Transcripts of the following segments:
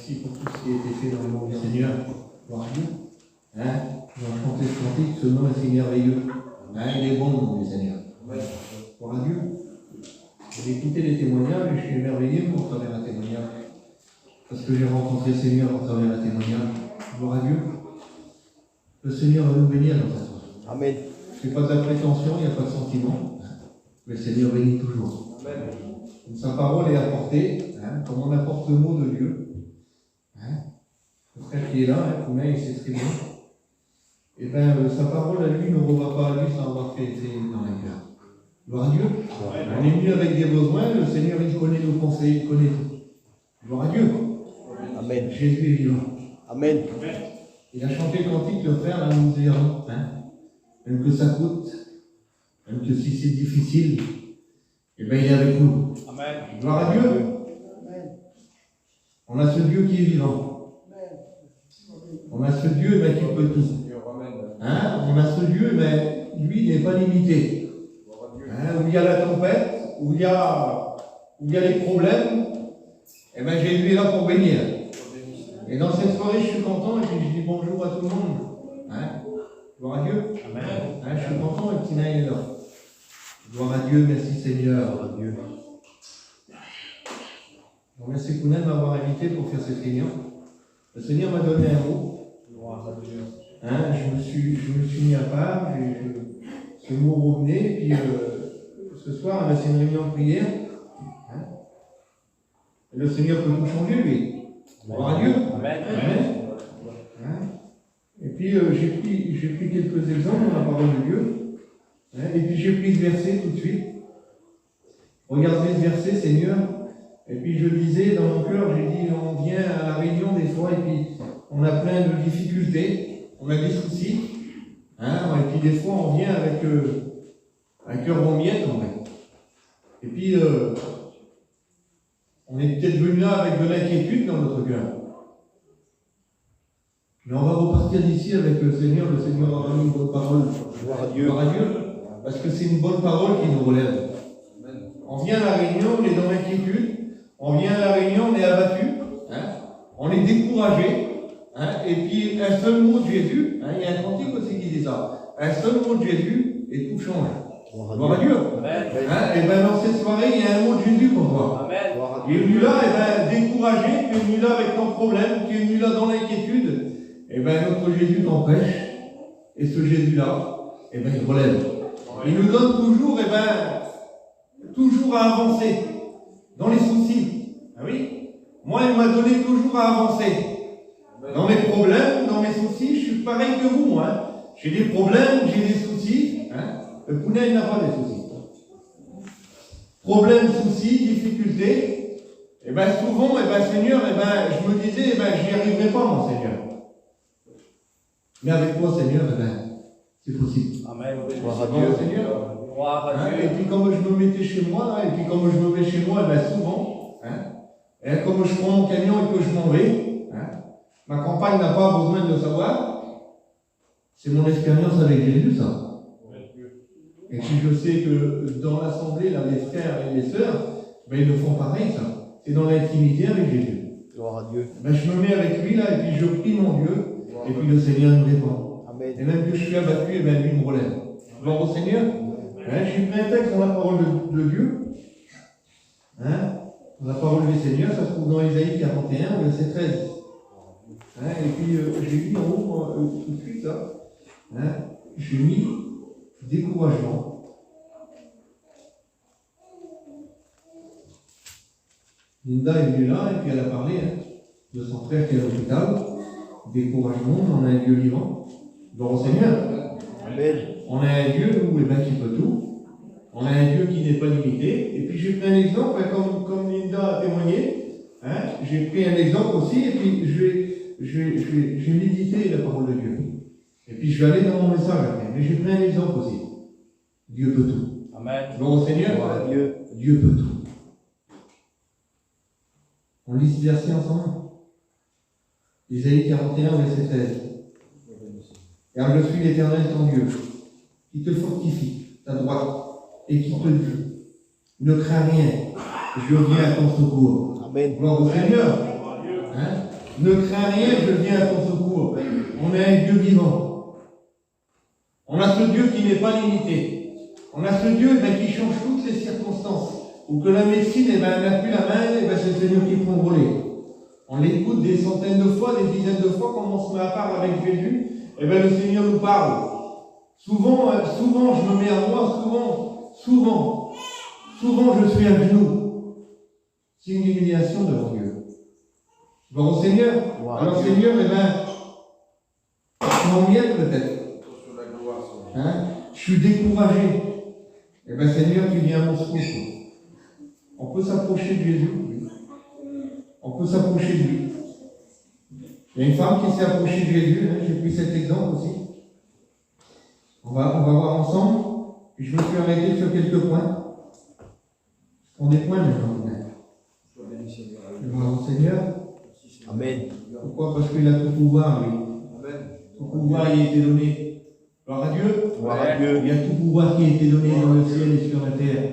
Merci pour tout ce qui a été fait dans le nom du Seigneur. Gloire à Dieu. Hein? Nous allons chanter ce cantique, ce nom est merveilleux. Hein? Il est bon, le nom du Seigneur. Gloire à Dieu. J'ai écouté les témoignages et je suis émerveillé pour travers un témoignage. Parce que j'ai rencontré le Seigneur à travers un témoignage. Gloire à Dieu. Le Seigneur va nous bénir dans cette soirée. Amen. Ce n'est pas de la prétention, il n'y a pas de sentiment. Mais le Seigneur bénit toujours. Amen. Sa parole est apportée, hein, comme on apporte le mot de Dieu. Hein, le frère qui est là, hein, Koumen, il s'exprime. Et bien, sa parole à lui ne revient pas à lui sans avoir fait effet dans les cœurs. Gloire à Dieu. On est venu avec des besoins, le Seigneur, il connaît nos conseils, il connaît tout. Gloire à Dieu. Amen. Jésus est vivant. Amen. Il a chanté le cantique, le frère, là, nous dirons, hein, même que ça coûte, même que si c'est difficile, eh bien, il est avec nous. Amen. Gloire à Dieu. On a ce Dieu qui est vivant. On a ce Dieu qui peut tout. Hein? On a ce Dieu, mais lui n'est pas limité. Hein? Où il y a la tempête, où il y a les problèmes, eh bien Jésus est là pour bénir. Et dans cette soirée, je suis content et je dis bonjour à tout le monde. Hein? Gloire à Dieu. Amen. Hein? Je suis content et Tina est là. Gloire à Dieu, merci Seigneur. Gloire à Dieu. Merci Kounen de m'avoir invité pour faire cette réunion. Le Seigneur m'a donné un mot. Gloire à Dieu. Hein, je me suis mis à part, ce mot revenait, et puis ce soir, c'est une réunion de prière. Hein, et le Seigneur peut tout changer, lui. Gloire à Dieu. Amen. Amen. Hein, et puis j'ai pris quelques exemples dans la parole de Dieu. Hein, et puis j'ai pris ce verset tout de suite. Regardez ce verset, Seigneur. Et puis je disais dans mon cœur, j'ai dit, on vient à la réunion des fois, et puis on a plein de difficultés, on a des soucis, hein, et puis des fois on vient avec un cœur en miettes, en fait. Et puis on est peut-être venu là avec de l'inquiétude dans notre cœur. Mais on va repartir d'ici avec le Seigneur aura mis une bonne parole. Gloire à Dieu. Gloire à Dieu, parce que c'est une bonne parole qui nous relève. On vient à la réunion, on est dans l'inquiétude. On vient à la réunion, on est abattu, hein, on est découragé, hein, et puis un seul mot de Jésus, hein, il y a un cantique aussi qui dit ça, un seul mot de Jésus et tout change. Gloire à Dieu. Hein, et bien dans cette soirée, il y a un mot de Jésus pour toi. Amen. Tu es venu là, et ben, découragé, tu es venu là avec ton problème, tu es venu là dans l'inquiétude, et bien notre Jésus t'empêche, et ce Jésus-là, et ben, il relève. Il nous donne toujours, et ben, toujours à avancer. Dans les soucis, ah oui, moi il m'a donné toujours à avancer. Dans mes problèmes, dans mes soucis, je suis pareil que vous, moi. Hein. J'ai des problèmes, j'ai des soucis. Hein. Le Kounen n'a pas des soucis. Problèmes, soucis, difficultés. Et bien souvent, et ben Seigneur, et ben je me disais, et ben j'y arriverai pas, mon Seigneur. Mais avec toi, Seigneur, et ben c'est possible. Amen. Gloire à Dieu, Seigneur. Gloire à Dieu. Et puis comme je me mettais chez moi, là, et puis comme je me mets chez moi, ben souvent, hein, et comme je prends mon camion et que je m'en vais, hein, ma compagne n'a pas besoin de le savoir, c'est mon expérience avec Jésus, ça. Et puis je sais que dans l'assemblée, là, les frères et les sœurs, ben, ils le font pareil, ça. C'est dans l'intimité avec Jésus. Gloire à Dieu. Ben, je me mets avec lui, là, et puis je prie mon Dieu, et puis le Seigneur nous répond. Amen. Et même que je suis abattu, et ben lui me relève. Gloire au Seigneur. Hein, j'ai pris un texte dans la parole de Dieu. Hein, dans la parole du Seigneur, ça se trouve dans Isaïe 41, verset 13. Hein, et puis j'ai mis en haut tout de suite ça. Hein, j'ai mis découragement. Linda est venue là et puis elle a parlé de son frère qui est à l'hôpital. Découragement, on a un Dieu vivant. Gloire au Seigneur. Amen. On a un Dieu, nous, qui peut tout. On a un Dieu qui n'est pas limité. Et puis j'ai pris un exemple, comme Linda a témoigné. Hein, j'ai pris un exemple aussi, et puis j'ai médité la parole de Dieu. Et puis je vais aller dans mon message après. Mais j'ai pris un exemple aussi. Dieu peut tout. Amen. Gloire au Seigneur. Gloire à Dieu. Dieu peut tout. On lit ce verset ensemble. Isaïe 41, verset 13. Car je suis l'Éternel ton Dieu, qui te fortifie ta droite et qui te dit, ne crains rien, je viens à ton secours. Amen. Gloire au Seigneur. Hein? Ne crains rien, je viens à ton secours. On est un Dieu vivant. On a ce Dieu qui n'est pas limité. On a ce Dieu qui change toutes les circonstances. Ou que la médecine n'a plus la main, c'est le Seigneur qui prend le relais. On l'écoute des centaines de fois, des dizaines de fois, quand on se met à parler avec Jésus, le Seigneur nous parle. Souvent, je me mets à moi, souvent, je suis à genoux. C'est une humiliation devant Dieu. Bon, au Seigneur, alors Seigneur, je m'emmerde peut-être. Je suis découragé. Seigneur, tu viens à mon secours. On peut s'approcher de Jésus. On peut s'approcher de lui. Il y a une femme qui s'est approchée de Jésus, j'ai pris cet exemple aussi. On va voir ensemble. Puis je me suis arrêté sur quelques points. Je prends des points maintenant. Gloire au Seigneur. Amen. Pourquoi? Parce qu'il a tout pouvoir, lui. Tout pouvoir il a été donné. Gloire à Dieu. Gloire à Dieu. Il y a tout pouvoir qui a été donné dans le ciel et sur la terre.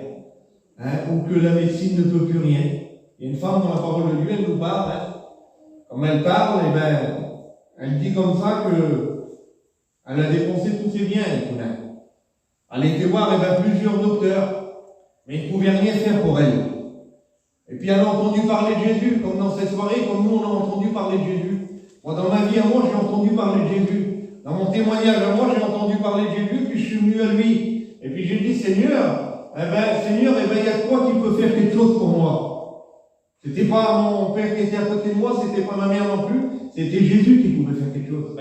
Ou que la médecine ne peut plus rien. Il y a une femme dans la parole de Dieu, elle nous parle. Comme elle parle, elle dit comme ça qu'elle a dépensé tous ses biens, elle était voir plusieurs docteurs, mais ils ne pouvaient rien faire pour elle. Et puis elle a entendu parler de Jésus, comme dans cette soirée, comme nous on a entendu parler de Jésus. Moi, dans ma vie à moi, j'ai entendu parler de Jésus. Dans mon témoignage à moi, j'ai entendu parler de Jésus, puis je suis venu à lui. Et puis j'ai dit, Seigneur, Seigneur, il y a toi qui peux faire quelque chose pour moi. C'était pas mon père qui était à côté de moi, c'était pas ma mère non plus, c'était Jésus qui pouvait faire quelque chose.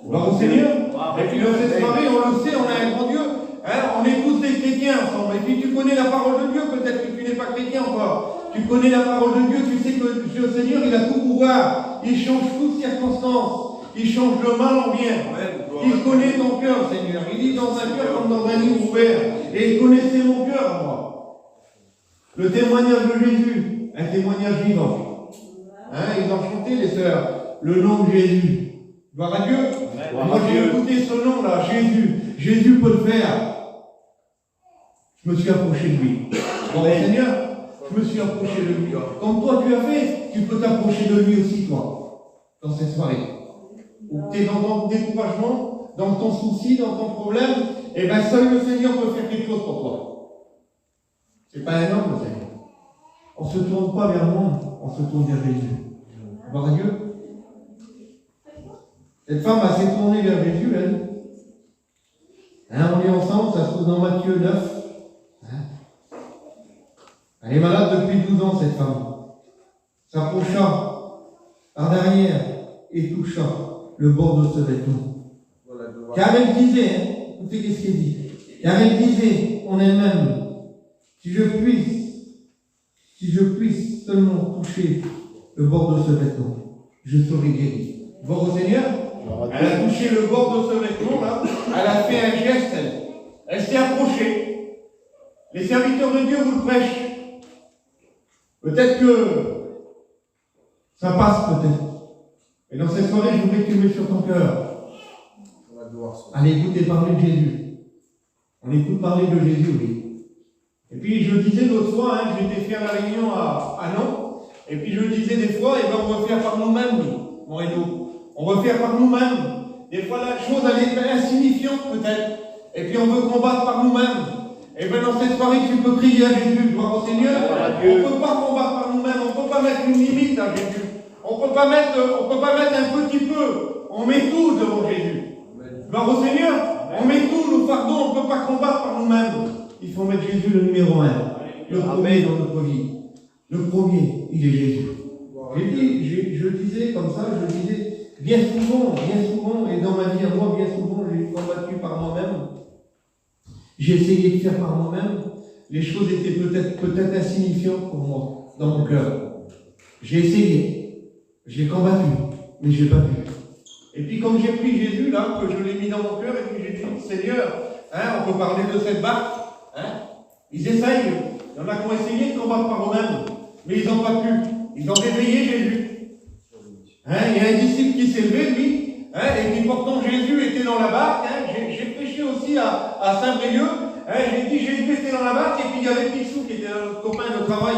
Gloire au Seigneur. Et puis dans cette soirée, on le sait, on a un grand Dieu. On est tous des chrétiens ensemble. Et puis tu connais la parole de Dieu, peut-être que tu n'es pas chrétien encore. Tu connais la parole de Dieu, tu sais que le Seigneur, il a tout pouvoir. Il change toutes circonstances. Il change le mal en bien. Il connaît ton cœur, Seigneur. Il dit dans un cœur comme dans un livre ouvert. Et il connaissait mon cœur à moi. Le témoignage de Jésus, un témoignage vivant. Ils ont chanté, les sœurs, le nom de Jésus. Gloire à Dieu. Moi, j'ai écouté ce nom-là, Jésus. Jésus peut le faire. Je me suis approché de lui. Bon, Seigneur, je me suis approché de lui. Comme toi, tu as fait, tu peux t'approcher de lui aussi, toi, dans cette soirée. Ou tu es dans ton découragement, dans ton souci, dans ton problème, seul le Seigneur peut faire quelque chose pour toi. C'est pas un homme, le Seigneur. On ne se tourne pas vers le monde, on se tourne vers Jésus. Gloire à Dieu. Cette femme s'est tournée vers Jésus, elle. On est ensemble, ça se trouve dans Matthieu 9. Elle est malade depuis 12 ans, cette femme. S'approcha par derrière et toucha le bord de ce vêtement. Car elle disait, écoutez qu'est-ce qu'elle dit. Car elle disait en elle-même, si je puisse seulement toucher le bord de ce vêtement, je serai guéri. Gloire au Seigneur. Elle a touché le bord de ce vêtement-là, elle a fait un geste, elle s'est approchée. Les serviteurs de Dieu vous le prêchent. Peut-être que ça passe, peut-être. Et dans cette soirée, je voudrais que tu mettes sur ton cœur. Allez écouter parler de Jésus. On écoute parler de Jésus, oui. Et puis je disais l'autre fois, j'étais fait à la réunion à Nantes, et puis je disais des fois, on va faire par nous-mêmes, mon Renaud. On va faire par nous-mêmes. Des fois, la chose, elle est insignifiante peut-être. Et puis, on veut combattre par nous-mêmes. Et bien, dans cette soirée, tu peux crier à Jésus. Gloire au Seigneur. On ne peut pas combattre par nous-mêmes. On ne peut pas mettre une limite à Jésus. On ne peut pas mettre un petit peu. On met tout devant Jésus. Gloire au Seigneur. On met tout, nos fardeaux. On ne peut pas combattre par nous-mêmes. Il faut mettre Jésus le numéro 1. Le premier dans notre vie. Le premier, il est Jésus. Je disais comme ça, bien souvent, et dans ma vie à moi, bien souvent, j'ai combattu par moi-même. J'ai essayé de faire par moi-même. Les choses étaient peut-être insignifiantes pour moi, dans mon cœur. J'ai essayé, j'ai combattu, mais je n'ai pas pu. Et puis comme j'ai pris Jésus, là, que je l'ai mis dans mon cœur, et puis j'ai dit, Seigneur, on peut parler de cette barque, ils essayent. Il y en a qui ont essayé de combattre par eux-mêmes, mais ils n'ont pas pu. Ils ont réveillé Jésus. Il y a un disciple qui s'est levé, lui, et puis pourtant Jésus était dans la barque. J'ai prêché aussi à Saint-Brieuc. J'ai dit Jésus était dans la barque, et puis il y avait Picsou qui était notre copain de travail.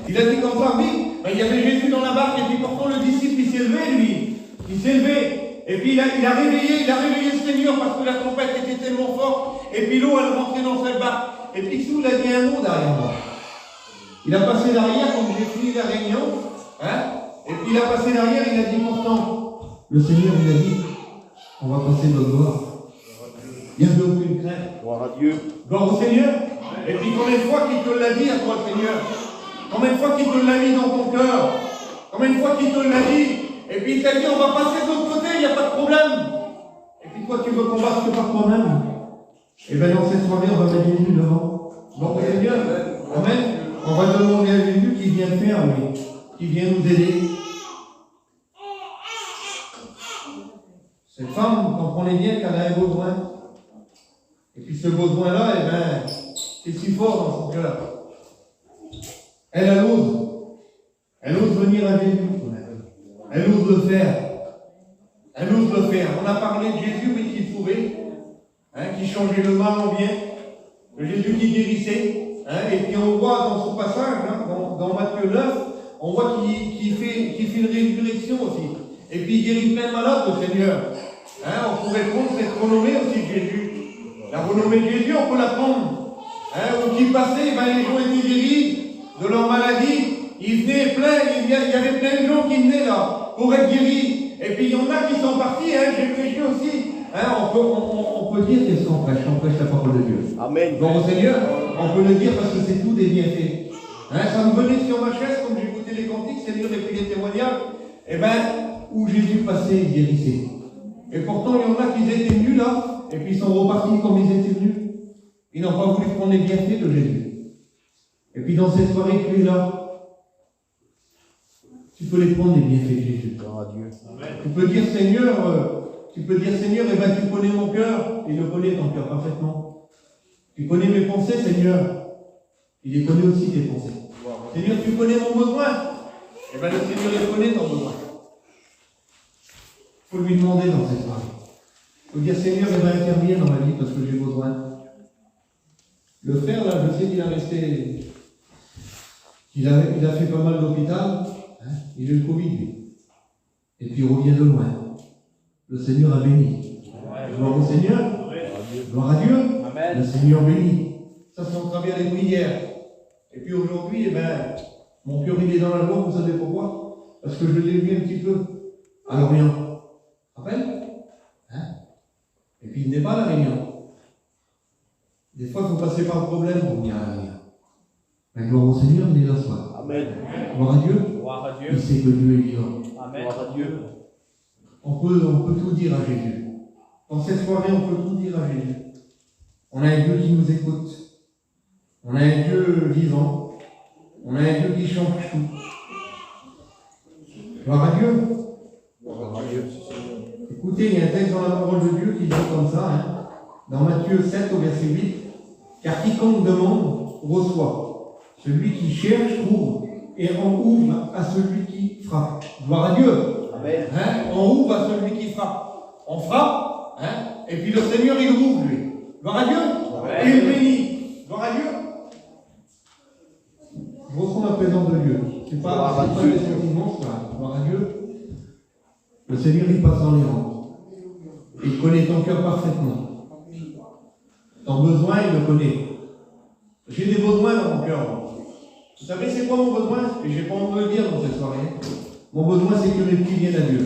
Il a dit comme ça, oui, il y avait Jésus dans la barque, et puis pourtant le disciple il s'est s'est levé, lui. Il s'est levé. Et puis il a réveillé le Seigneur parce que la tempête était tellement forte. Et puis l'eau, elle rentrait dans cette barque. Et puis Picsou, il a dit un mot derrière moi. Il a passé derrière quand j'ai fini la réunion. Hein, et puis il a passé derrière, il a dit pourtant, le Seigneur, il a dit, on va passer notre gloire. Il n'y avait aucune crainte. Gloire à Dieu. Gloire au Seigneur. Et puis combien de fois qu'il te l'a dit à toi, le Seigneur? Combien de fois qu'il te l'a mis dans ton cœur? Combien de fois qu'il te l'a dit? Et puis il t'a dit, on va passer de l'autre côté, il n'y a pas de problème. Et puis toi, tu veux combattre que par toi-même. Et bien dans cette soirée, on va mettre Jésus devant. Bon, c'est bien. Amen. On va demander à Jésus qui vient faire, lui, qui vient nous aider. Cette femme, comprenez bien qu'elle a un besoin. Et puis ce besoin-là, eh ben, c'est si fort dans son cœur. Elle ose. Elle ose venir à Jésus. Elle ose le faire. Elle ose le faire. On a parlé de Jésus, oui, qui sauvait, hein, qui changeait le mal en bien, de Jésus qui guérissait. Hein, et puis on voit dans son passage, hein, dans Matthieu 9, on voit qu'il fait une résurrection aussi. Et puis il guérit plein de malades, le Seigneur. Hein, on pourrait prendre cette renommée aussi de Jésus. La renommée de Jésus, on peut la prendre. Hein, où qui passait, ben, les gens étaient guéris de leur maladie. Ils venaient plein, il y avait plein de gens qui venaient là pour être guéris. Et puis il y en a qui sont partis, hein, j'ai prêché aussi. Hein, on peut dire qu'est-ce qu'on prêche? On prêche la parole de Dieu. Amen. Bon, Seigneur, on peut le dire parce que c'est tout des bienfaits. Hein, ça me venait sur ma chaise, comme j'écoutais les cantiques, Seigneur, et puis les témoignages, et ben, où Jésus passait, il guérissait. Et pourtant, il y en a qui étaient venus là, et puis ils sont repartis comme ils étaient venus. Ils n'ont pas voulu prendre les bienfaits de Jésus. Et puis dans cette soirée, tu es là. Tu peux les prendre, les bienfaits de Jésus. Gloire à Dieu. Tu peux dire, Seigneur, eh ben, tu connais mon cœur, il le connaît ton cœur parfaitement. Tu connais mes pensées, Seigneur. Il les connaît aussi, tes pensées. Seigneur, tu connais mon besoin. Eh bien, le Seigneur, il connaît ton besoin. Il faut lui demander dans cette soirée. Il faut dire, Seigneur, il va intervenir dans ma vie parce que j'ai besoin. Le frère, là, je sais qu'il a resté. Il a fait pas mal d'hôpital. Hein, il a eu le Covid, lui. Et puis il revient de loin. Le Seigneur a béni. Gloire au Seigneur. Gloire à Dieu. Amen. Le Seigneur bénit. Ça, c'est au travers des prières. Et puis aujourd'hui, eh ben, mon cœur, il est dans la loi, vous savez pourquoi? Parce que je l'ai vu un petit peu à Lorient. Rappelle? Hein? Et puis il n'est pas à la Réunion. Des fois, il faut passer par le problème pour venir à la Réunion. Mais gloire au Seigneur, il est là ce soir. Amen. Gloire à Dieu. Gloire à Dieu. Il sait que Dieu est vivant. Amen. Gloire à Dieu. On peut tout dire à Jésus. Dans cette soirée, on peut tout dire à Jésus. On a un Dieu qui nous écoute. On a un Dieu vivant. On a un Dieu qui change tout. Gloire à Dieu. Gloire à Dieu. Écoutez, il y a un texte dans la parole de Dieu qui dit comme ça, hein, dans Matthieu 7 au verset 8, car quiconque demande, reçoit. Celui qui cherche, trouve. Et on ouvre à celui qui frappe. Gloire à Dieu. Amen. Hein, on ouvre à celui qui frappe. On frappe, hein, et puis le Seigneur, il ouvre, lui. Gloire à Dieu. Amen. Et il bénit. Gloire à Dieu. Je ressens la présence de Dieu. C'est pas des sentiments, ça. Gloire à Dieu. Le Seigneur, il passe dans les rangs. Il connaît ton cœur parfaitement. Ton besoin, il le connaît. J'ai des besoins dans mon cœur. Vous savez, c'est quoi mon besoin? Et je n'ai pas envie de le dire dans cette soirée. Mon besoin, c'est que mes prières viennent à Dieu.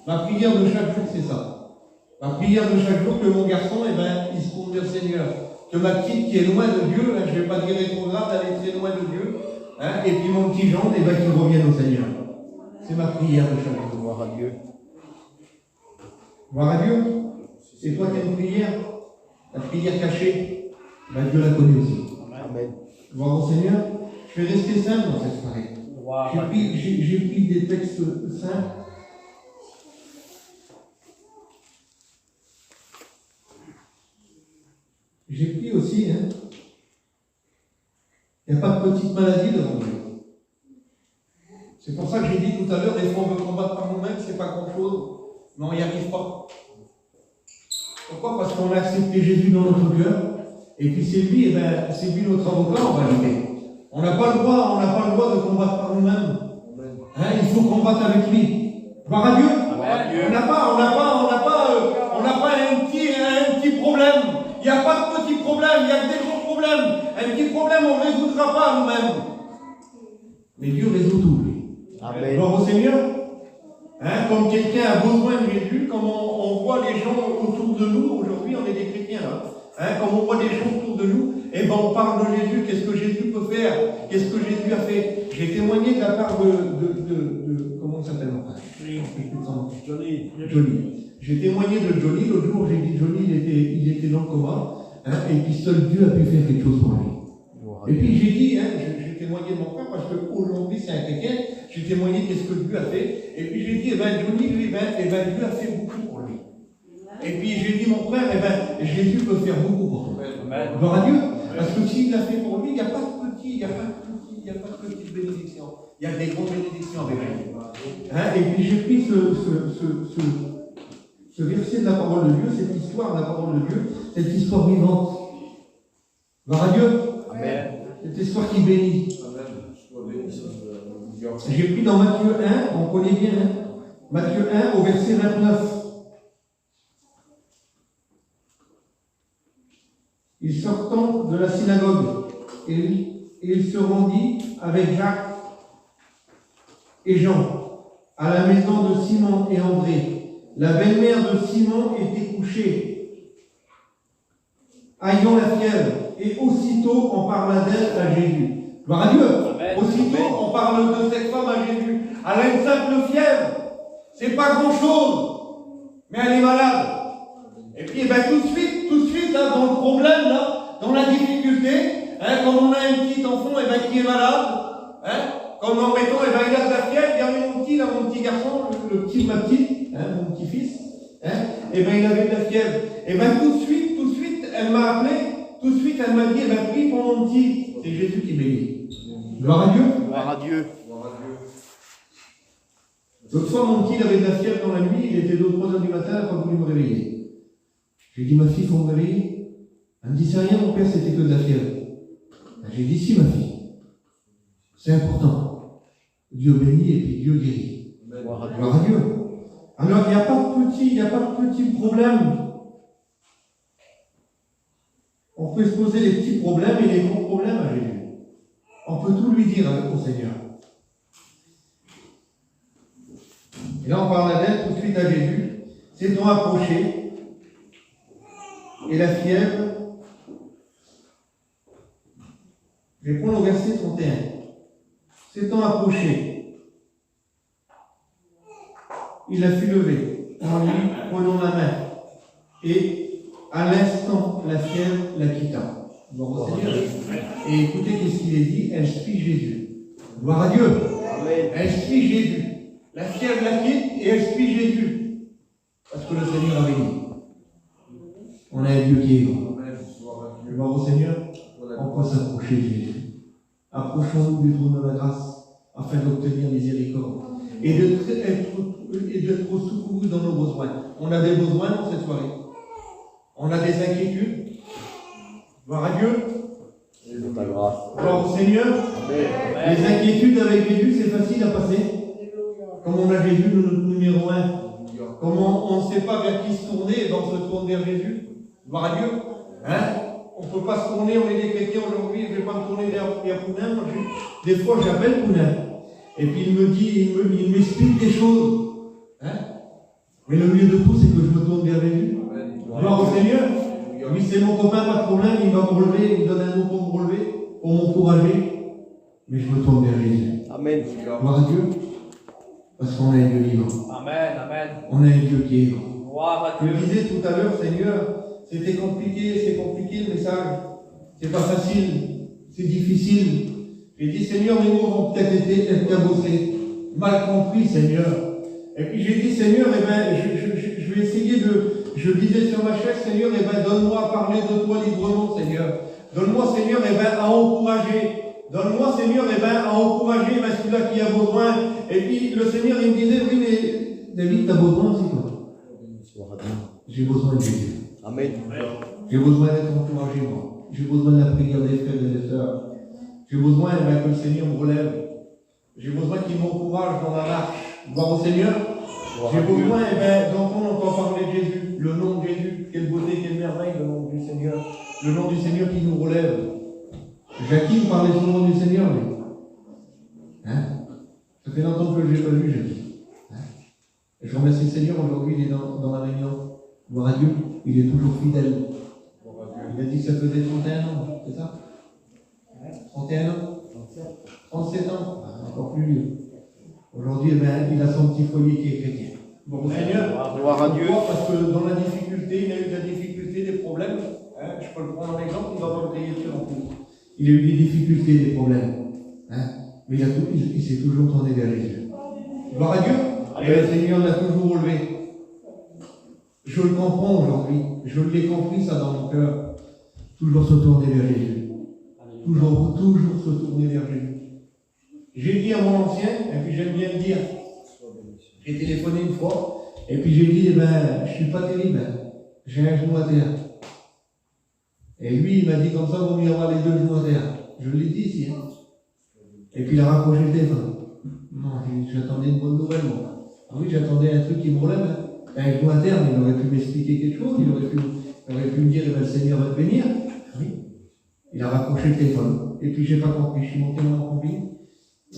Ma prière de chaque jour, c'est ça. Ma prière de chaque jour, que mon garçon, eh ben, il se tourne vers le Seigneur. Que ma petite qui est loin de Dieu, hein, je ne vais pas dire rétrograde, d'aller très loin de Dieu, hein, et puis mon petit Jean, eh ben, qu'il revienne au Seigneur. C'est ma prière de chaque jour. Gloire à Dieu. Gloire à Dieu. Et toi, tu as une prière, la prière cachée, ben, Dieu la connaît aussi. Amen. Gloire au Seigneur. Je vais rester simple dans cette soirée. J'ai pris des textes simples. J'ai pris aussi, hein, il n'y a pas de petite maladie devant Dieu. C'est pour ça que j'ai dit tout à l'heure, des fois on veut combattre par nous-mêmes, c'est pas grand-chose, mais on n'y arrive pas. Pourquoi? Parce qu'on a accepté Jésus dans notre cœur, et puis c'est lui, c'est lui notre avocat en réalité. On n'a pas le droit de combattre par nous-mêmes. Hein, il faut combattre avec lui. Gloire à Dieu. Gloire à Dieu. On n'a pas un petit problème. Il n'y a pas de petits problèmes, il y a que des gros problèmes. Un petit problème, on ne résoudra pas nous-mêmes. Mais Dieu résout tout, lui. Amen. Gloire au Seigneur. Hein, comme quelqu'un a besoin de Jésus, comme on voit les gens autour de nous, aujourd'hui on est des chrétiens là, hein, comme on voit des gens autour de nous, et ben on parle de Jésus, qu'est-ce que Jésus peut faire, qu'est-ce que Jésus a fait. J'ai témoigné de la part de comment il s'appelle mon frère? Johnny. Johnny. J'ai témoigné de Johnny, l'autre jour j'ai dit Johnny il était dans le coma, hein, et puis seul Dieu a pu faire quelque chose pour lui. Et puis j'ai dit, hein, j'ai témoigné de mon frère parce qu'aujourd'hui c'est un chrétien, j'ai témoigné de ce que Dieu a fait, et puis j'ai dit, eh ben Johnny, lui, Dieu a fait beaucoup pour lui. Et puis j'ai dit, mon frère, Jésus peut faire beaucoup pour toi. Gloire à Dieu, parce que s'il l'a fait pour lui, il n'y a pas de petit, il n'y a pas de petite bénédiction. Il y a des grandes bénédictions avec lui. Hein, et puis j'ai pris ce verset de la parole de Dieu, cette histoire de la parole de Dieu, cette histoire vivante. Gloire à Dieu. Amen. Cette histoire qui bénit. J'ai pris dans Matthieu 1, on connaît bien, hein, Matthieu 1 au verset 29. Il sortant de la synagogue, et il se rendit avec Jacques et Jean à la maison de Simon et André. La belle-mère de Simon était couchée, ayant la fièvre, et aussitôt on parla d'elle à Jésus. Gloire à Dieu. Amen. Aussitôt Amen. on parle de cette femme à Jésus. Elle a une simple fièvre. C'est pas grand-chose, mais elle est malade. Et puis tout de suite, là, dans le problème, là, dans la difficulté, hein, quand on a un petit enfant qui est malade, hein, comme en mettant, il a de la fièvre, il y a mon petit garçon, ma petite, hein, mon petit-fils, hein, il avait de la fièvre. Et tout de suite, elle m'a appelé, tout de suite, elle m'a dit, prie pour mon petit. C'est Jésus qui bénit. Gloire à Dieu. Gloire à Dieu. L'autre fois, mon petit avait de la fièvre dans la nuit, il était 2-3 heures du matin, il n'a pas voulu me réveiller. J'ai dit, ma fille, il faut me réveiller. Elle me dit, c'est rien, mon père, c'était que de la fièvre. J'ai dit, si, ma fille. C'est important. Dieu bénit et puis Dieu guérit. Gloire à Dieu. Gloire à Dieu. Alors, il n'y a pas de petit problème. On peut se poser les petits problèmes et les gros problèmes à Jésus. On peut tout lui dire au Seigneur. Et là, on parle d'elle tout de suite à Jésus. S'étant approché, et la fièvre, je vais prendre au verset 31. S'étant approché, il la fit lever en lui prenant la main, et à l'instant, la fièvre la quitta. Gloire au Seigneur. Et écoutez qu'est-ce qu'il est dit, elle suit Jésus. Gloire à Dieu. Amen. Elle suit Jésus. La fièvre la quitte et elle suit Jésus. Parce que le Seigneur a béni. On a un Dieu qui est grand. Gloire au Seigneur. On peut s'approcher de Jésus. Approchons-nous du trône de la grâce afin d'obtenir miséricorde et d'être secourus dans nos besoins. On a des besoins dans cette soirée. On a des inquiétudes. Gloire à Dieu. Ta grâce. Gloire au Seigneur. Amen. Les inquiétudes avec Jésus, c'est facile à passer. Comme on a Jésus, notre numéro 1. Comme on ne sait pas vers qui se tourner, on se tourne vers Jésus. Gloire à Dieu. Hein? On ne peut pas se tourner, on est des chrétiens aujourd'hui, je ne vais pas me tourner vers Pounin. Moi, des fois, j'appelle Pounin. Et puis il m'explique des choses. Hein? Mais le mieux de tout, c'est que je me tourne vers Jésus. Gloire au Seigneur. Lui, c'est mon copain, pas de problème, il va me relever, il me donne un mot pour me relever, pour m'encourager. Mais je me tourne vers Jésus. Amen. Gloire à Dieu. Parce qu'on a un Dieu vivant. Amen, amen. On a un Dieu qui est grand. Gloire à Je Dieu. le disais tout à l'heure, Seigneur, c'était compliqué, c'est compliqué le message. C'est pas facile, c'est difficile. J'ai dit, Seigneur, mes mots vont peut-être être cabossés, mal compris, Seigneur. Et puis j'ai dit, Seigneur, je vais essayer je disais sur ma chaise, Seigneur, donne-moi à parler de toi librement, Seigneur. Donne-moi, Seigneur, à encourager. Donne-moi, Seigneur, à encourager celui-là qui a besoin. Et puis le Seigneur, il me disait, oui, mais David, tu as besoin aussi, toi. Gloire à Dieu. J'ai besoin de Jésus. Amen. J'ai besoin d'être encouragé, moi. J'ai besoin de la prière des frères et des sœurs. J'ai besoin que le Seigneur me relève. J'ai besoin qu'il m'encourage dans la marche. Gloire au Seigneur. J'ai besoin d'entendre encore parler de Jésus, le nom de Jésus. Quelle beauté, quelle merveille, le nom du Seigneur. Le nom du Seigneur qui nous relève. Jackie me parlait souvent du Seigneur, lui. Hein? Ça fait longtemps que je ne l'ai pas vu, Jackie. Hein? Et je remercie le Seigneur, aujourd'hui il est dans la réunion. Gloire à Dieu, il est toujours fidèle. Il a dit que ça faisait 31 ans, c'est ça? 31 ans? 37 ans, encore plus vieux. Aujourd'hui, il a son petit foyer qui est chrétien. Bon, Seigneur, Gloire à Dieu. parce que dans la difficulté, il a eu de la difficulté, des problèmes. Hein, je peux le prendre en exemple, il va pas le payer sur en plus. Il a eu des difficultés, des problèmes. Hein, mais il s'est toujours tourné vers Jésus. Gloire à Dieu. Et le Seigneur l'a toujours relevé. Je le comprends aujourd'hui. Je l'ai compris ça dans mon cœur. Toujours se tourner vers Jésus. Toujours se tourner vers Jésus. J'ai dit à mon ancien, et puis j'aime bien le dire, j'ai téléphoné une fois, et puis j'ai dit, je ne suis pas terrible, j'ai un genou à terre. Et lui, il m'a dit comme ça, vaut mieux avoir les deux genoux à terre. Je l'ai dit ici. Hein. Et puis il a raccroché le téléphone. Non, j'attendais une bonne nouvelle, moi. Ah oui, j'attendais un truc qui me relève. Hein. Un genou à terre, mais il aurait pu m'expliquer quelque chose, il aurait pu me dire, le Seigneur va te bénir. Ah oui. Il a raccroché le téléphone. Et puis j'ai pas compris, je suis monté dans mon camping.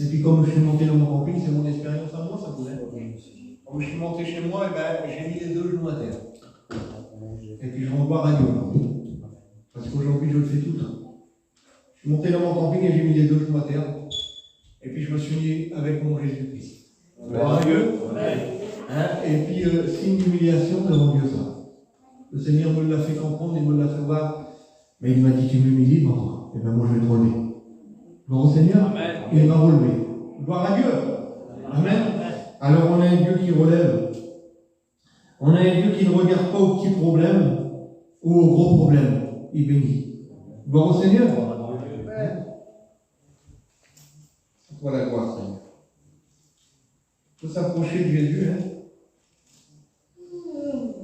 Et puis comme je suis monté dans mon camping, c'est mon expérience à moi, ça pouvait. Quand je suis monté chez moi, j'ai mis les deux genoux à terre. Et puis je rends gloire à Dieu aujourd'hui. Parce qu'aujourd'hui, je le fais tout le temps. Je suis monté dans mon camping et j'ai mis les deux genoux à terre. Et puis je me suis mis avec mon Jésus-Christ. Gloire à Dieu. Hein? Et puis, signe d'humiliation devant Dieu, ça. Le Seigneur me l'a fait comprendre, il me l'a fait voir. Mais il m'a dit, tu m'humilies, moi. Et bien moi, je vais te relever. Gloire au Seigneur. Amen. Il m'a relevé. Gloire à Dieu. Amen. Alors, on a un Dieu qui relève. On a un Dieu qui ne regarde pas aux petits problèmes ou aux gros problèmes. Il bénit. Gloire au Seigneur. Voilà la gloire, Seigneur. Il faut s'approcher de Jésus. Hein.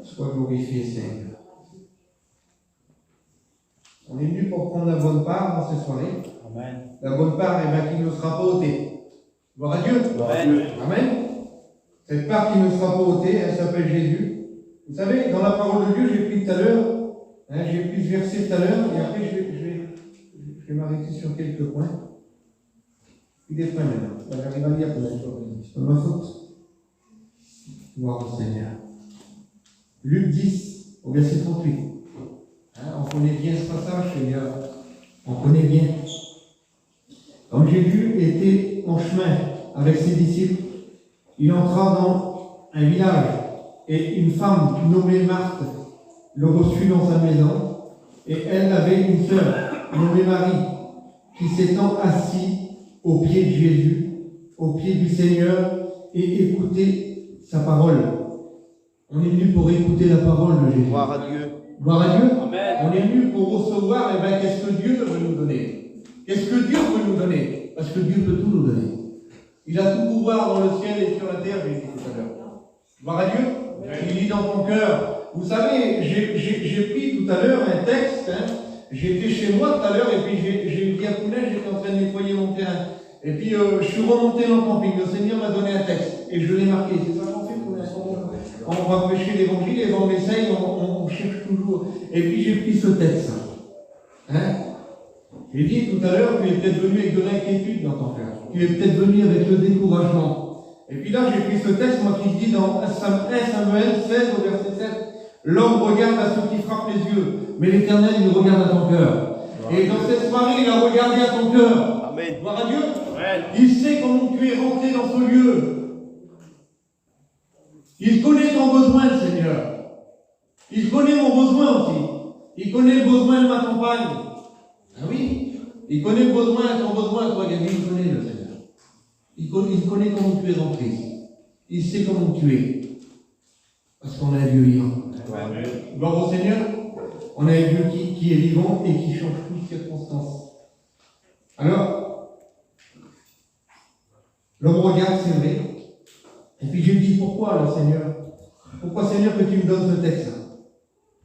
Sois glorifié, Seigneur. On est venu pour prendre la bonne part dans ces soirées. Amen. La bonne part, qui ne sera pas ôtée. Gloire à Dieu. Amen. Amen. Cette part qui ne sera pas ôtée, elle s'appelle Jésus. Vous savez, dans la parole de Dieu, j'ai pris tout à l'heure, j'ai pris ce verset tout à l'heure, et après je vais m'arrêter sur quelques points. Il est prêt maintenant. J'arrive à lire c'est ma faute. Gloire au Seigneur. Luc 10, au verset 38. On connaît bien ce passage, Seigneur. On connaît bien. Quand Jésus était en chemin avec ses disciples, il entra dans un village et une femme nommée Marthe le reçut dans sa maison et elle avait une sœur nommée Marie qui s'étant assise au pied de Jésus, au pied du Seigneur et écoutait sa parole. On est venu pour écouter la parole de Jésus. Gloire à Dieu. Gloire à Dieu. Amen. On est venu pour recevoir, qu'est-ce que Dieu veut nous donner? Qu'est-ce que Dieu veut nous donner? Parce que Dieu peut tout nous donner. Il a tout pouvoir dans le ciel et sur la terre, j'ai dit tout à l'heure. Gloire à Dieu. Il dit dans ton cœur. Vous savez, j'ai pris tout à l'heure un texte. J'étais chez moi tout à l'heure et puis j'ai dit à Poulet, j'étais en train de nettoyer mon terrain. Et puis je suis remonté dans le camping. Le Seigneur m'a donné un texte et je l'ai marqué. C'est ça qu'on fait pour l'instant. On va prêcher l'évangile et on essaye, on cherche toujours. Et puis j'ai pris ce texte. J'ai dit tout à l'heure, tu es peut-être venu avec de l'inquiétude dans ton cœur. Tu es peut-être venu avec le découragement. Et puis là, j'ai pris ce texte, moi qui dit dans 1 Samuel 16 au verset 7, l'homme regarde à ceux qui frappent les yeux, mais l'Éternel, il regarde à ton cœur. Et dans cette soirée, il a regardé à ton cœur. Amen. Gloire à Dieu. Amen. Il sait comment tu es rentré dans ce lieu. Il connaît ton besoin, le Seigneur. Il connaît mon besoin aussi. Il connaît le besoin de ma compagne. Ah oui, il connaît le besoin, ton besoin, toi, Gabi, il connaît le Seigneur. Il connaît comment tu es rentré. Il sait comment tu es. Parce qu'on a un Dieu vivant. Gloire au Seigneur. On a un Dieu qui est vivant et qui change toutes circonstances. Alors, l'homme regarde, c'est vrai. Et puis j'ai dit, pourquoi alors, Seigneur? Pourquoi, Seigneur, que tu me donnes ce texte-là?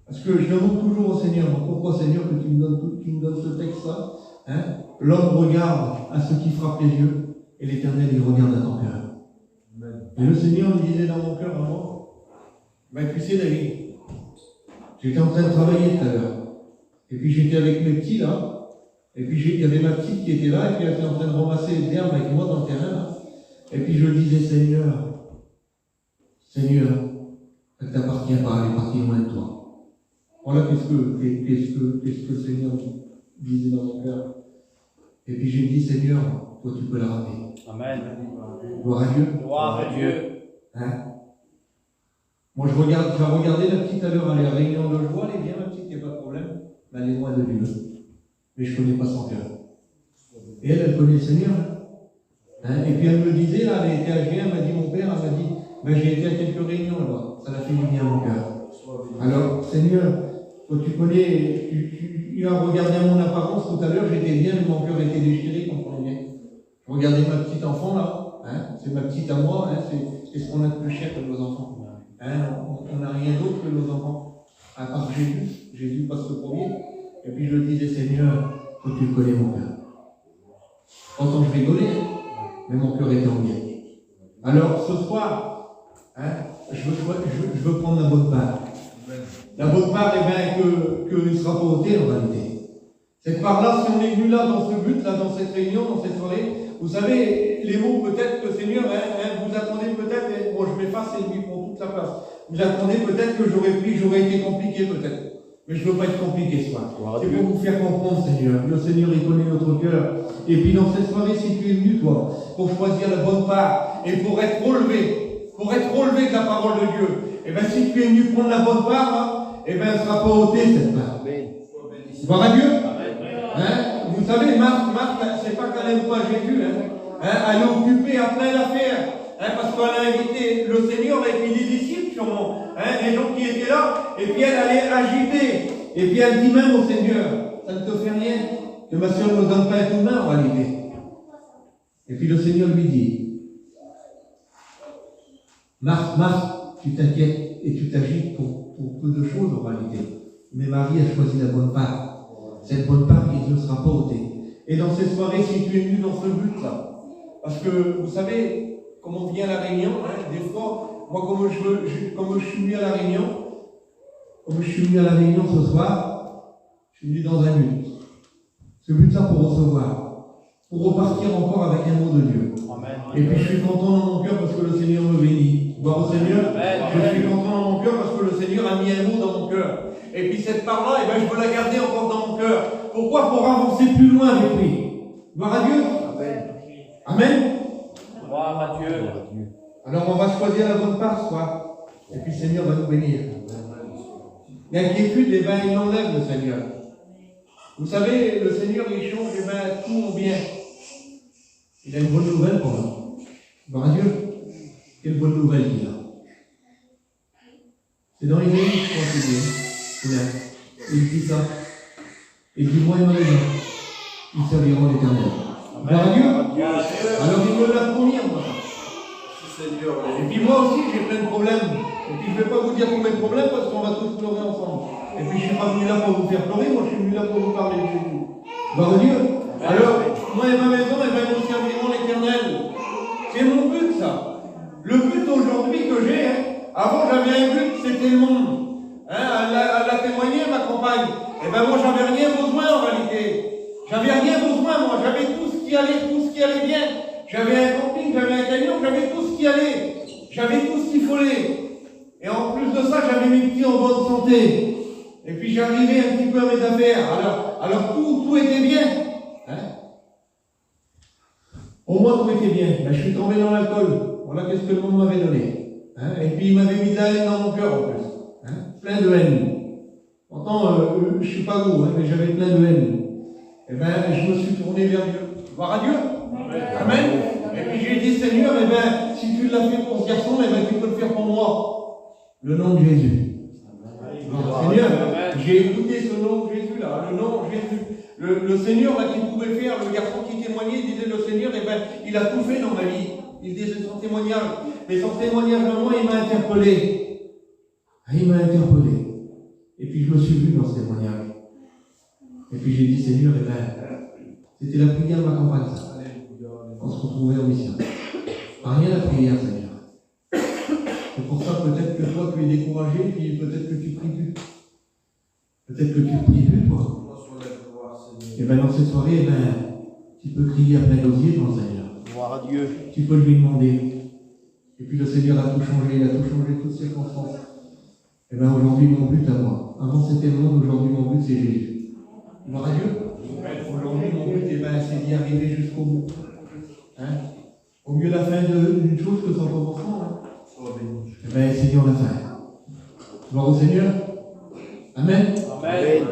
Parce que je demande toujours au Seigneur, pourquoi, Seigneur, que tu me donnes ce texte-là? L'homme regarde à ceux qui frappent les yeux, et l'Éternel, il regarde à ton cœur. Et le Seigneur me disait dans mon cœur à moi, tu sais David, j'étais en train de travailler tout à l'heure. Et puis j'étais avec mes petits là. Et puis il y avait ma petite qui était là, et puis elle était en train de ramasser les herbes avec moi dans le terrain là. Et puis je disais, Seigneur, elle ne t'appartient pas, elle est partie loin de toi. Voilà qu'est-ce que le Seigneur disait dans mon cœur. Et puis j'ai dit, Seigneur, toi tu peux la ramener. Amen. Gloire à Dieu. Gloire à Dieu. Hein? Moi je regardais la petite à l'heure à la réunion de joie, elle est bien ma petite, il n'y a pas de problème. Mais elle est loin de Dieu. Mais je ne connais pas son cœur. Et elle connaît le Seigneur. Hein? Et puis elle me disait, là, elle était âgée, elle m'a dit, mon père, elle m'a dit, j'ai été à quelques réunions là, ça l'a fait du bien à mon cœur. Alors, Seigneur, toi tu connais, tu as regardé à mon apparence tout à l'heure, j'étais bien, mais mon cœur était déchiré, comprenez bien. Je regardais ma petite enfant là, hein? C'est ma petite à moi, hein? C'est ce qu'on a de plus cher que nos enfants. Hein? On n'a rien d'autre que nos enfants, à part Jésus. Jésus passe le premier. Et puis je disais, Seigneur, toi tu connais mon cœur. Pourtant je rigolais, mais mon cœur était en bien. Alors ce soir, hein, je veux prendre la bonne part. La bonne part, que ne sera pas ôtée en réalité. Cette part-là, si on est venu là dans ce but, là dans cette réunion, dans cette soirée, vous savez, les mots peut-être que Seigneur, vous attendez peut-être, bon je m'efface et lui prend toute la place. Vous attendez peut-être que j'aurais été compliqué peut-être. Mais je ne veux pas être compliqué ce soir. C'est pour vous faire comprendre, Seigneur. Le Seigneur, il connaît notre cœur. Et puis dans cette soirée, si tu es venu, toi, pour choisir la bonne part et pour être relevé de la parole de Dieu, et bien si tu es venu prendre la bonne part, hein, et bien elle ne sera pas ôtée cette part. Gloire à Dieu. Hein? Vous savez, Marthe, c'est pas qu'elle n'aime pas Jésus. Elle est occupée à plein d'affaires. Parce qu'elle a invité le Seigneur et puis des disciples sûrement, des gens qui étaient là, et puis elle allait agiter. Et puis elle dit même au Seigneur, ça ne te fait rien que ma soeur ne me donne pas un coup de main en réalité. Et puis le Seigneur lui dit, Marthe, tu t'inquiètes et tu t'agites pour peu de choses en réalité. Mais Marie a choisi la bonne part. Cette bonne part qui ne sera pas ôtée. Et dans ces soirées, si tu es venu dans ce but-là, parce que vous savez, comme on vient à la réunion, des fois, moi comme je suis venu à la réunion, ce soir, je suis venu dans un but. Ce but-là pour recevoir, pour repartir encore avec un mot de Dieu. Amen. Et puis je suis content dans mon cœur parce que le Seigneur me bénit. Gloire au Seigneur. Amen. Je suis content dans mon cœur parce que le Seigneur a mis un mot dans mon cœur. Et puis cette part-là, je veux la garder encore dans mon cœur. Pourquoi? Pour avancer plus loin avec lui. Gloire à Dieu. Amen. Amen. Gloire à Dieu. Alors on va choisir la bonne part ce soir. Et puis le Seigneur va nous bénir. L'inquiétude, il l'enlève le Seigneur. Vous savez, le Seigneur, il change tout en bien. Il a une bonne nouvelle pour nous. Gloire à Dieu. Quelle bonne nouvelle il a. C'est dans Isaïe, je crois qu'il dit. Il dit ça. Il dit, moi et ma maison, ils serviront l'Éternel. Gloire à Dieu. Alors il me l'a promis, moi. Et puis moi aussi, j'ai plein de problèmes. Et puis je ne vais pas vous dire combien de problèmes parce qu'on va tous pleurer ensemble. Et puis je ne suis pas venu là pour vous faire pleurer, moi je suis venu là pour vous parler de Jésus. Gloire à Dieu. Alors, moi et ma maison, nous servirons l'Éternel. C'est mon but, ça. Le but aujourd'hui que j'ai, avant j'avais un but, c'était le monde. Elle a témoigné, ma compagne. Et moi j'avais rien besoin en réalité. J'avais rien besoin, moi. J'avais tout ce qui allait bien. J'avais un camping, j'avais un camion, j'avais tout ce qui allait. J'avais tout ce qu'il fallait. Et en plus de ça, j'avais mes petits en bonne santé. Et puis j'arrivais un petit peu à mes affaires. Alors tout était bien. Au moins tout était bien. Je suis tombé dans l'alcool. Voilà qu'est-ce que le monde m'avait donné. Et puis il m'avait mis de la haine dans mon cœur en plus. Plein de haine. Pourtant, je ne suis pas gros, mais j'avais plein de haine. Et je me suis tourné vers Dieu. Gloire à Dieu. Amen. Et puis j'ai dit, Seigneur, si tu l'as fait pour ce garçon, tu peux le faire pour moi. Le nom de Jésus. Seigneur, j'ai écouté ce nom de Jésus là, le nom de Jésus. Le Seigneur là, qui pouvait faire, le garçon qui témoignait, il disait le Seigneur, il a tout fait dans ma vie. Il disait son témoignage. Mais son témoignage à moi, il m'a interpellé. Il m'a interpellé. Et puis je me suis vu dans ce témoignage. Et puis j'ai dit, Seigneur, c'était la prière de ma campagne, ça. On se retrouvait en mission. Pas rien la prière, Seigneur. peut-être que tu pries plus. Peut-être que tu pries plus, toi. Et bien dans cette soirée, tu peux crier à plein gosier devant le Seigneur. Gloire à Dieu. Tu peux lui demander. Et puis le Seigneur a tout changé, il a tout changé, toutes circonstances. Et bien aujourd'hui, mon but à moi, avant c'était le monde, aujourd'hui mon but c'est Jésus. Gloire à Dieu. Aujourd'hui mon but, c'est d'y arriver jusqu'au bout. Hein? Au mieux la fin d'une chose que son commencement. Hein? Et bien essayons la fin. Gloire au Seigneur. Amen. Amen.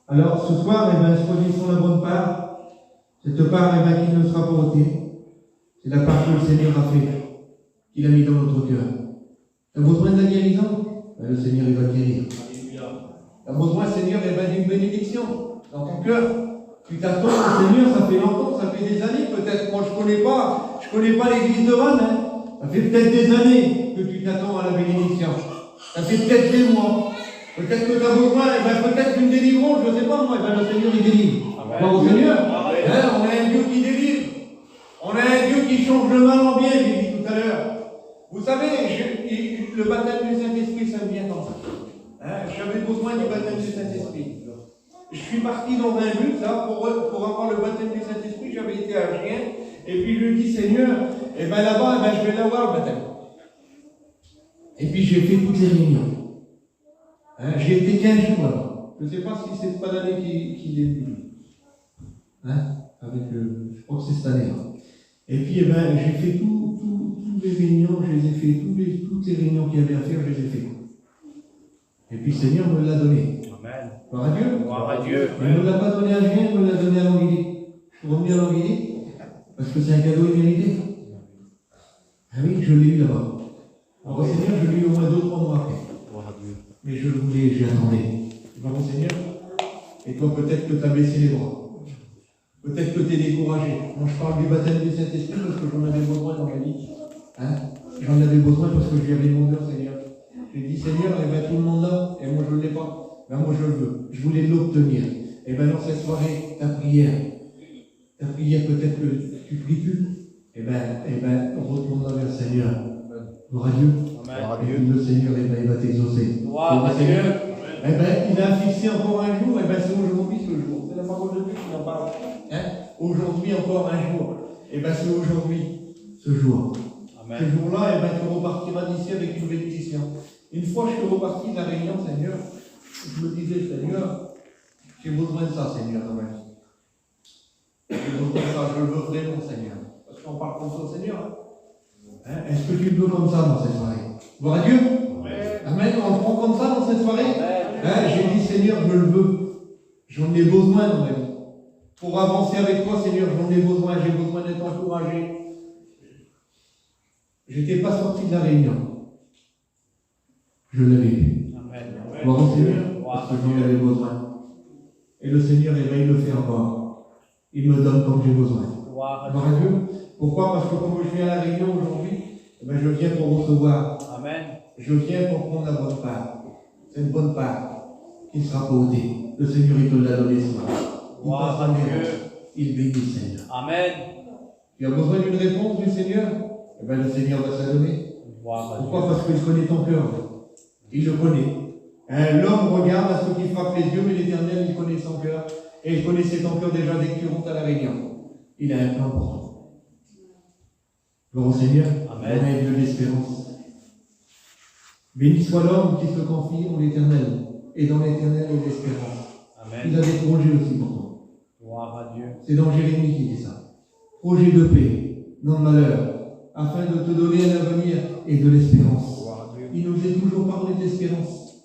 Alors ce soir, choisissons la bonne part. Cette part qui ne sera pas ôtée. C'est la part que le Seigneur a fait, qu'il a mis dans notre cœur. Tu as besoin de la guérison? Le Seigneur il va te guérir. Tu as besoin, Seigneur, d'une bénédiction dans ton cœur. Tu t'attends au Seigneur, ça fait longtemps, ça fait des années peut-être. Moi je connais pas l'église de Vannes. Hein. Ça fait peut-être des années que tu t'attends à la bénédiction. Ça fait peut-être des mois. Peut-être que tu as besoin, peut-être d'une délivrance, je ne sais pas moi, le Seigneur il délivre. Gloire au Seigneur. Hein, on a un Dieu qui délivre. On a un Dieu qui change le mal en bien, j'ai dit tout à l'heure. Vous savez, le baptême du Saint-Esprit, ça me vient comme ça. Hein, j'avais besoin du baptême du Saint-Esprit. Je suis parti dans un but, là, pour avoir le baptême du Saint-Esprit. J'avais été à Gien, et puis je lui dis, Seigneur, et bien là-bas, je vais l'avoir le baptême. Et puis j'ai fait toutes les réunions. Hein, j'ai été 15 jours là-bas. Je ne sais pas si c'est pas l'année qui est venue. Hein, avec je crois que c'est cette année. Hein. Et puis, j'ai fait toutes les réunions, je les ai fait, toutes les réunions qu'il y avait à faire, je les ai fait. Et puis, le Seigneur me l'a donné. Amen. Gloire à Dieu. Gloire à Dieu. Il ne me l'a pas donné à rien, il me l'a donné à l'Angélique. Je suis revenu à l'Angélique, parce que c'est un cadeau immérité. Ah oui, je l'ai eu là-bas. Alors, Seigneur, je l'ai eu au moins 2-3 mois après. Gloire à Dieu. Mais je le voulais, j'y attendais. Gloire au Seigneur. Et toi, peut-être que tu as baissé les bras. Peut-être que tu es découragé. Moi, je parle du baptême du Saint-Esprit parce que j'en avais besoin dans ma vie. Hein? J'en avais besoin parce que j'y avais demandé au Seigneur. J'ai dit, Seigneur, tout le monde là, et moi je ne l'ai pas. Moi je le veux. Je voulais l'obtenir. Et dans cette soirée, ta prière peut-être que tu pries plus. Retourne vers le Seigneur. Gloire à Dieu. Amen. Et puis le Seigneur, il va t'exaucer. Gloire à Dieu. Il a fixé encore un jour, c'est aujourd'hui ce jour. C'est la parole de Dieu qui en parle. Hein? Aujourd'hui encore un jour. C'est aujourd'hui ce jour. Amen. Ce jour-là, tu repartiras d'ici avec une bénédiction. Une fois que je suis reparti de la réunion, Seigneur, je me disais, Seigneur, j'ai besoin de ça, Seigneur, dans ma vie. J'ai besoin de ça, je le veux vraiment, Seigneur. Parce qu'on parle comme ça au Seigneur. Hein? Est-ce que tu le veux comme ça dans cette soirée? Gloire à Dieu. Amen. On le prend comme ça dans cette soirée. Hein? J'ai dit, Seigneur, je le veux. J'en ai besoin dans ma vie. Pour avancer avec toi, Seigneur, j'en ai besoin. J'ai besoin d'être encouragé. Je n'étais pas sorti de la réunion. Je l'avais vu. Gloire au Seigneur, parce que j'en avais besoin. Et le Seigneur, il le fait encore. Il me donne comme j'ai besoin. Gloire à Dieu. Pourquoi? Parce que comme je viens à la réunion aujourd'hui, je viens pour recevoir. Amen. Je viens pour prendre la bonne part. C'est une bonne part qui sera pas ôtée. Le Seigneur, il te l'a donné ce matin. Gloire à Dieu. Il bénit le Seigneur. Amen. Tu as besoin d'une réponse du Seigneur? Le Seigneur va se la donner. Pourquoi? Parce qu'il connaît ton cœur. Il le connaît. L'homme regarde à ce qui frappe les yeux, mais l'Éternel, il connaît son cœur. Et il connaissait ton cœur déjà dès que tu rentres à la réunion. Il a un plan pour toi. Gloire au Seigneur. Amen. On a un Dieu d'espérance. Béni soit l'homme qui se confie en l'Éternel. Et dans l'Éternel, il y a l'espérance. Amen. Il a des projets aussi pour toi. Gloire à Dieu. C'est dans Jérémie qui dit ça. Projet de paix, non de malheur, afin de te donner un avenir et de l'espérance. Il nous est toujours parlé d'espérance.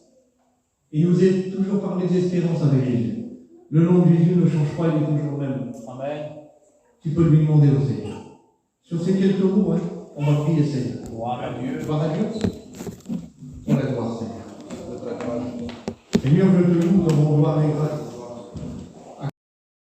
Il nous est toujours parlé d'espérance avec Jésus. Le nom de Jésus ne change pas, il est toujours le même. Amen. Tu peux lui demander au Seigneur. Sur ces quelques mots, on va prier Seigneur. Gloire à Dieu. Gloire à Dieu. On la gloire, Seigneur. Seigneur, je te loue dans mon gloire et grâce.